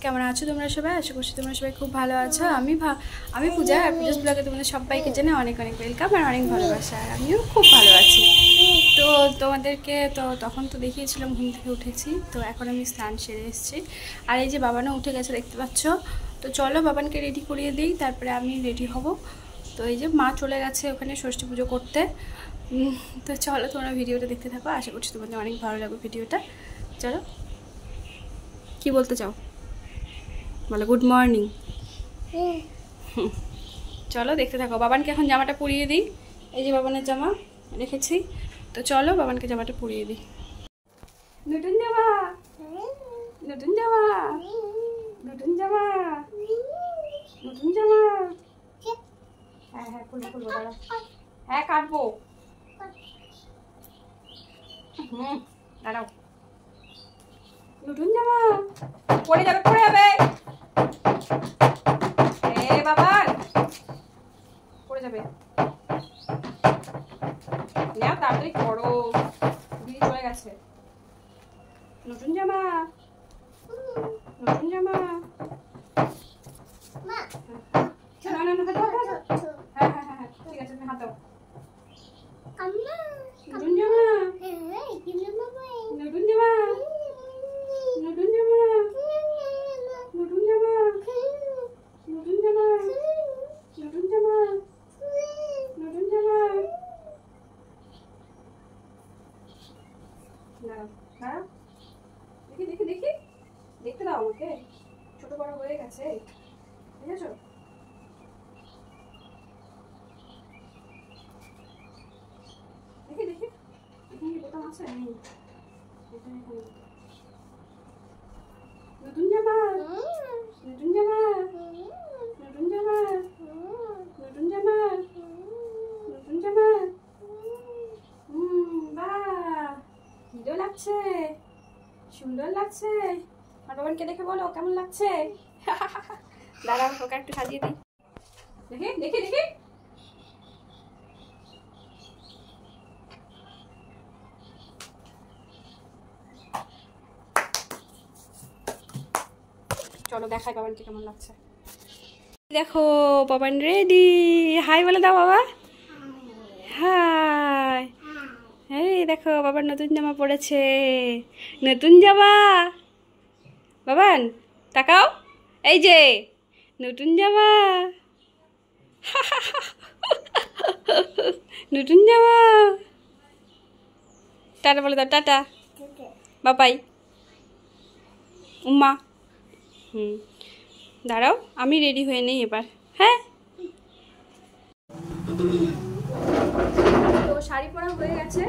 কেমন আছো তোমরা সবাই? আশা করছি তোমরা সবাই খুব ভালো আছো। আমি পূজা, আর পূজাস ব্লগে তোমাদের সবাইকে জানে অনেক অনেক ওয়েলকাম আর অনেক ভালোবাসা। আর আমিও খুব ভালো আছি। তো তোমাদেরকে তখন তো দেখিয়েছিলাম ঘুম থেকে উঠেছি, তো এখন আমি স্নান সেরে এসেছি। আর এই যে বাবানও উঠে গেছে দেখতে পাচ্ছ। তো চলো বাবানকে রেডি করিয়ে দিই, তারপরে আমি রেডি হব। তো এই যে মা চলে গেছে ওখানে ষষ্ঠী পুজো করতে। তো চলো তোমরা ভিডিওটা দেখতে থাকো, আশা করছি তোমাদের অনেক ভালো লাগবে ভিডিওটা। চলো, কি বলতে চাও বলো? Good morning. চলো দেখতে থাকো। বাবানকে এখন জামাটা পরিয়ে দিই। এই যে বাবানের জামা রেখেছি, তো চলো বাবানকে জামাটা পরিয়ে দিই। নতুন জামা, নতুন জামা, নতুন জামা, নতুন জামা। হ্যাঁ হ্যাঁ খুলবো খুলবো, দাঁড়া। হ্যাঁ কাটবো, দাঁড়াও। নতুন জামা পরে যাবে, পরে যাবে। এ বাবা পরে যাবে, নাও তাড়াতাড়ি করো, দিদি চলে গেছে। নতুন জামা, নতুন জামা। হ্যাঁ হ্যাঁ হ্যাঁ ঠিক আছে, তুমি হাত দাও। নতুন জামা, নতুন জামা, নতুন জামা, নতুন জামা, নতুন জামা, নতুন জামা, নতুন জামা। দাঁড়াও দাঁড়াও, দেখি দেখি দেখি, দেখতে দাও আমাকে। ছোট বড় হয়ে গেছে, বুঝেছো? দেখি দেখি, এখানে বোতাম আছে? নেই। নতুন জামা, নতুন জামা, নতুন জামা, নতুন জামা, নতুন জামা। বাহ, হিরো লাগছে, সুন্দর লাগছে। আর বাবানকে দেখে বলো কেমন লাগছে। দাঁড়াও ওকে একটু সাজিয়ে দিই। দেখি দেখি দেখি, চলো দেখাই বাবানকে কেমন লাগছে। দেখো বাবান রেডি। হাই বলে দাও বাবা। হাই। এই দেখো বাবার নতুন জামা পড়েছে, নতুন জামা। বাবান তাকাও, এই যে নতুন জামা। নতুন জামা। টাটা বলে দাও, টাটা বাবাই উম্মা। দাঁড়াও আমি রেডি হয়ে নেই এবার। হ্যাঁ, তো শাড়ি পরা হয়ে গেছে,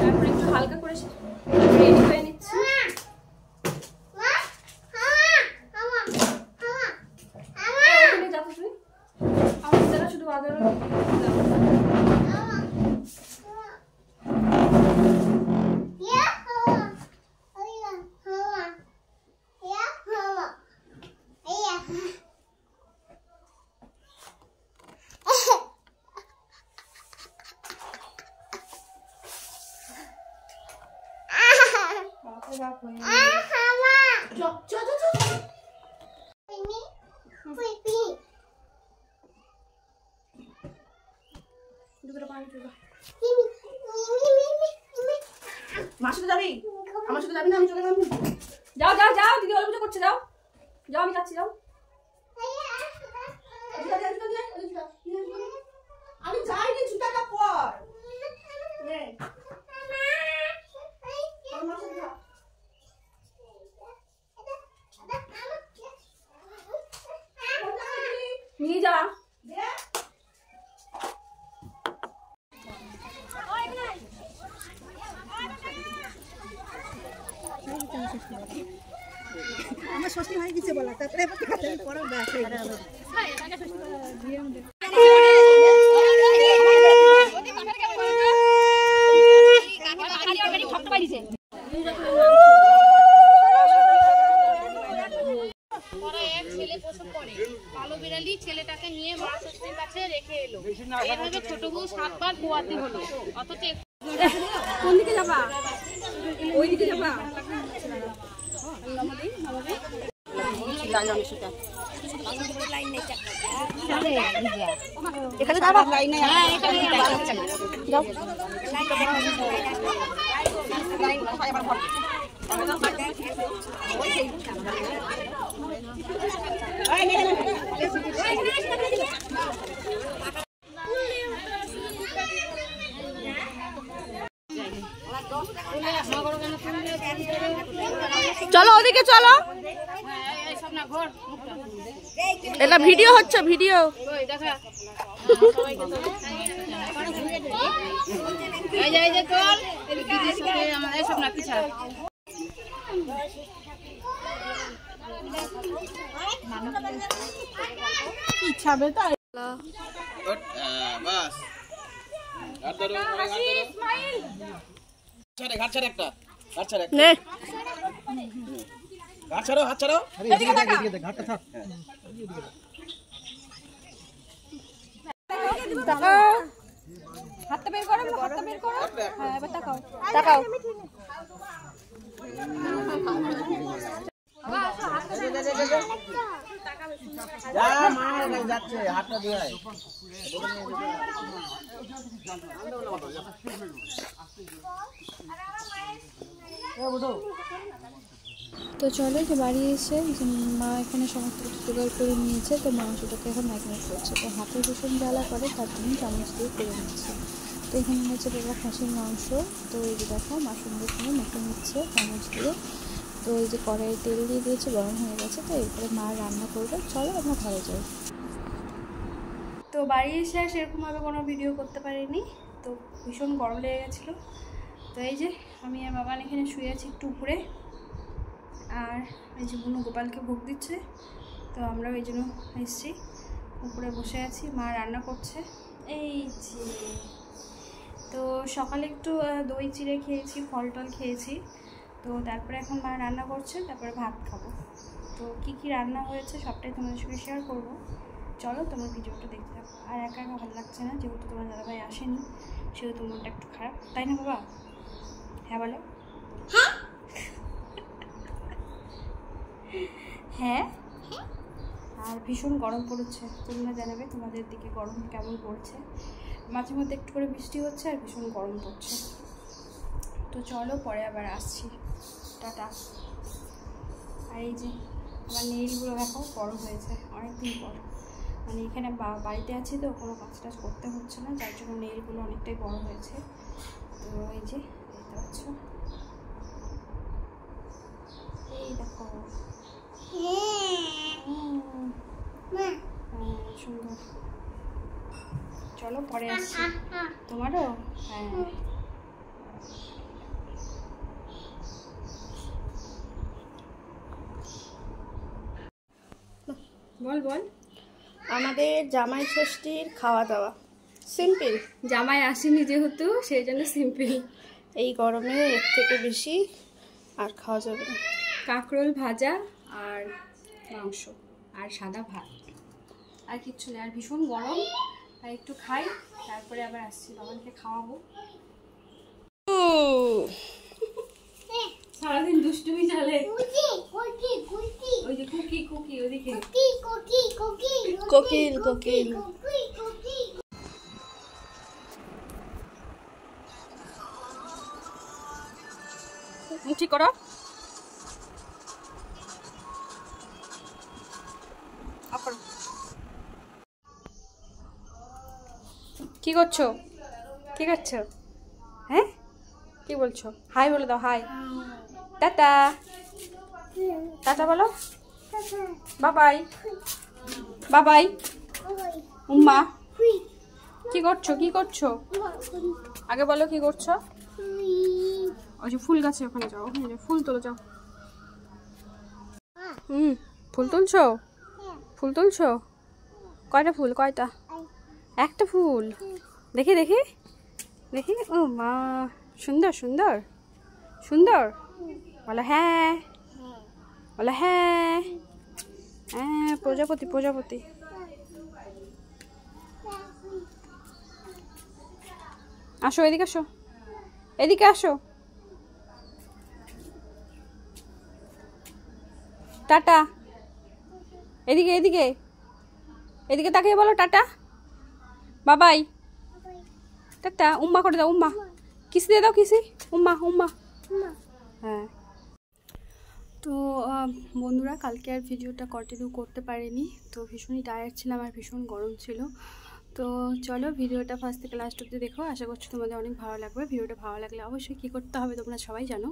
তারপরে একটু হালকা করে রেডি হয়ে নিচ্ছি। শুধু আদর মার সাথে যাবি? আমার সাথে যাবি না? আমি চলে গেলাম। যাও যাও যাও, দিদি ওর পুজো করছে, যাও যাও, আমি যাচ্ছি, যাও। আমি যাইনি, জুতাটা পর। নিয়ে যা। আমার ষষ্ঠী হয়ে গেছে বলা, তারপরে পড়া ব্যাস হয়ে গেল। ছেলেটাকে নিয়ে মা ষষ্ঠীর কাছে রেখে এলো। এইভাবে ছোট বউ 7 বার পোয়াতে হলো। অথচ কোন দিকে যাবা? ওই দিকে যাবা? এখানে যাবা লাইন নেই যাও চলো ওদিকে চলো এটা ভিডিও হচ্ছে ভিডিও ইচ্ছাবে তো বাস ঘাট ছাড় একটা ঘাট ছাড় একটা নে ঘাট ছাড়ো হাত ছাড়ো ঘাটটা থাক হাতটা বের করো হাতটা বের করো হ্যাঁ এবার তাকাও তাকাও যা মা যাচ্ছে হাতটা দিয়ে তো চলো যে বাড়ি এসে যে মা এখানে সমস্ত কিছু জোগাড় করে নিয়েছে তো মাংসটাকে এখন ম্যাগনেট করছে তো হাতে ভীষণ জ্বালা করে তার জন্য চামচ দিয়ে করে নিচ্ছে তো এখানে হচ্ছে বাবা খাসির মাংস তো এই যে দেখো মা সুন্দর করে মেখে নিচ্ছে চামচ দিয়ে তো এই যে কড়াইয়ে তেল দিয়ে দিয়েছে গরম হয়ে গেছে তো এরপরে মা রান্না করবে চলো আমরা ঘরে যাই তো বাড়ি এসে আর সেরকমভাবে কোনো ভিডিও করতে পারিনি তো ভীষণ গরম লেগে গেছিলো তো এই যে আমি আর বাবা এখানে শুয়ে আছি একটু উপরে আর এই যে বুনু গোপালকে ভোগ দিচ্ছে তো আমরাও এই জন্য এসেছি উপরে বসে আছি মা রান্না করছে এই যে তো সকালে একটু দই চিড়ে খেয়েছি ফল টল খেয়েছি তো তারপরে এখন মা রান্না করছে তারপরে ভাত খাবো তো কি কি রান্না হয়েছে সবটাই তোমাদের সঙ্গে শেয়ার করবো চলো তোমার ভিডিওটা দেখতে থাকো আর একা একা ভালো লাগছে না যেহেতু তোমার দাদাভাই আসেনি সেহেতু মনটা একটু খারাপ তাই না বাবা হ্যাঁ বলো হ্যাঁ আর ভীষণ গরম পড়েছে তোমরা জানাবে তোমাদের দিকে গরম কেমন পড়ছে মাঝে মধ্যে একটু করে বৃষ্টি হচ্ছে আর ভীষণ গরম পড়ছে তো চলো পরে আবার আসছি টাটা আর এই যে আমার নেইলগুলো দেখো বড় হয়েছে অনেকদিন পর মানে এখানে বাড়িতে আছি তো কোনো কাজ টাজ করতে হচ্ছে না যার জন্য নেইলগুলো অনেকটাই বড় হয়েছে তো এই যে দেখতে পাচ্ছ এই দেখো সুন্দর চলো পরে আসছি তোমারও হ্যাঁ বল বল আমাদের জামাই ষষ্ঠীর খাওয়া দাওয়া সিম্পল জামাই আসেনি যেহেতু সেই জন্য সিম্পল এই গরমে এর থেকে বেশি আর খাওয়া যাবে না কাঁকরোল ভাজা আর মাংস আর সাদা ভাত আর কিচ্ছু নেই আর ভীষণ গরম আর একটু খাই তারপরে আবার আসছি বাবাকে খাওয়াবো সারাদিন দুষ্টুমি চলে ওই যে কুকি কুকি ওদিকে কোকিল কোকিল ঠিক করো কি করছো কি করছো হ্যাঁ কি বলছো হাই বলে দাও হাই টাটা টাটা বলো বাবাই বাবাই উম্মা কি করছো কি করছো আগে বলো কি করছো ওই যে ফুল গাছে ওখানে যাও ওখানে যাও ফুল তোলো যাও ফুল তুলছো ফুল তুলছো কয়টা ফুল কয়টা একটা ফুল দেখি দেখি দেখি ও মা সুন্দর সুন্দর সুন্দর বলো হ্যাঁ বলো হ্যাঁ হ্যাঁ প্রজাপতি প্রজাপতি আসো এদিকে আসো এদিকে আসো টাটা এদিকে এদিকে এদিকে তাকিয়ে বলো টাটা বাবাই টাটা উম্মা করে দাও উম্মা কিসি দিয়ে দাও কিসি উম্মা উম্মা হ্যাঁ। তো বন্ধুরা কালকে আর ভিডিওটা কন্টিনিউ করতে পারিনি, তো ভীষণই টায়ার্ড ছিলাম আর ভীষণ গরম ছিল। তো চলো ভিডিওটা ফার্স্ট থেকে লাস্ট অবধি দেখো, আশা করছি তোমাদের অনেক ভালো লাগবে। ভিডিওটা ভালো লাগলে অবশ্যই কী করতে হবে তোমরা সবাই জানো,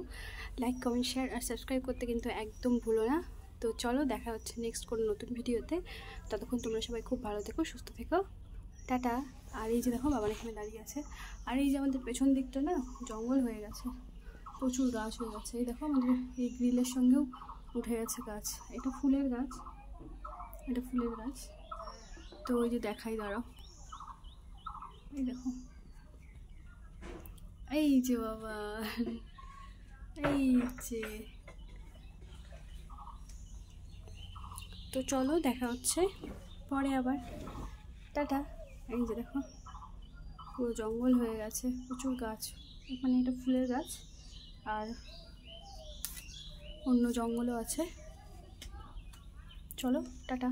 লাইক কমেন্ট শেয়ার আর সাবস্ক্রাইব করতে কিন্তু একদম ভুলো না। তো চলো দেখা হচ্ছে নেক্সট কোনো নতুন ভিডিওতে, ততক্ষণ তোমরা সবাই খুব ভালো থেকো সুস্থ থেকো, টাটা। আর এই যে দেখো বাবার এখানে দাঁড়িয়ে আছে, আর এই যে আমাদের পেছন দিকটা না জঙ্গল হয়ে গেছে, প্রচুর গাছ হয়ে গেছে। এই দেখো আমাদের এই গ্রিলের সঙ্গেও উঠে গেছে গাছ, এটা ফুলের গাছ, এটা ফুলের গাছ। তো ওই যে দেখাই দাঁড়াও, এই দেখো এই যে বাবা, এই যে। তো চলো দেখা হচ্ছে পরে আবার, টাটা। এই যে দেখো পুরো জঙ্গল হয়ে গেছে, প্রচুর গাছ, মানে এটা ফুলের গাছ আর অন্য জঙ্গলও আছে। চলো টাটা।